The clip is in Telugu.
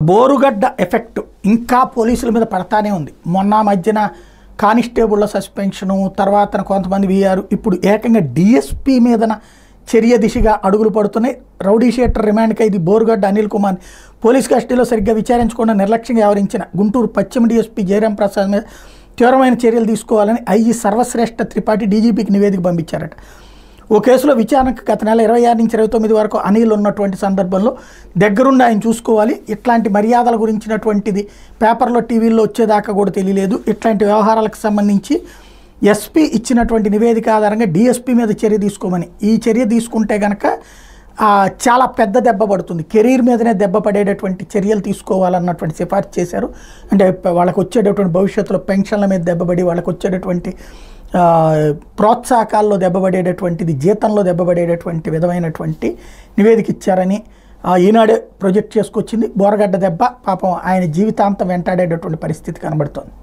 బోరుగడ్డ ఎఫెక్ట్ ఇంకా పోలీసుల మీద పడతానే ఉంది. మొన్న మధ్యన కానిస్టేబుళ్ల సస్పెన్షను, తర్వాత కొంతమంది వీఆర్, ఇప్పుడు ఏకంగా డిఎస్పీ మీదన చర్య దిశగా అడుగులు పడుతున్నాయి. రౌడీ షీటర్ రిమాండ్ ఖైదీ బోరుగడ్డ అనిల్ కుమార్ పోలీస్ కస్టడీలో సరిగ్గా విచారించకుండా నిర్లక్ష్యంగా వ్యవహరించిన గుంటూరు పశ్చిమ డిఎస్పీ జయరాం ప్రసాద్ మీద తీవ్రమైన చర్యలు తీసుకోవాలని ఐజీ సర్వశ్రేష్ఠ త్రిపాఠి డీజీపీకి నివేదిక పంపించారట. ఓ కేసులో విచారణకు గత నెల 26 నుంచి 29 వరకు అనిల్ ఉన్నటువంటి సందర్భంలో దగ్గరుండి ఆయన చూసుకోవాలి. ఇట్లాంటి మర్యాదల గురించినటువంటిది పేపర్లో టీవీల్లో వచ్చేదాకా కూడా తెలియలేదు. ఇట్లాంటి వ్యవహారాలకు సంబంధించి ఎస్పీ ఇచ్చినటువంటి నివేదిక ఆధారంగా డిఎస్పీ మీద చర్య తీసుకోమని, ఈ చర్య తీసుకుంటే కనుక చాలా పెద్ద దెబ్బ పడుతుంది, కెరీర్ మీదనే దెబ్బ పడేటటువంటి చర్యలు తీసుకోవాలన్నటువంటి సిఫార్సు చేశారు. అంటే వాళ్ళకు వచ్చేటటువంటి భవిష్యత్తులో పెన్షన్ల మీద దెబ్బపడి, వాళ్ళకు వచ్చేటటువంటి ప్రోత్సాహకాల్లో దెబ్బపడేటటువంటిది, జీతంలో దెబ్బపడేటటువంటి విధమైనటువంటి నివేదిక ఇచ్చారని ఈనాడే ప్రొజెక్ట్ చేసుకొచ్చింది. బోరగడ్డ దెబ్బ పాపం ఆయన జీవితాంతం వెంటాడేటటువంటి పరిస్థితి కనబడుతోంది.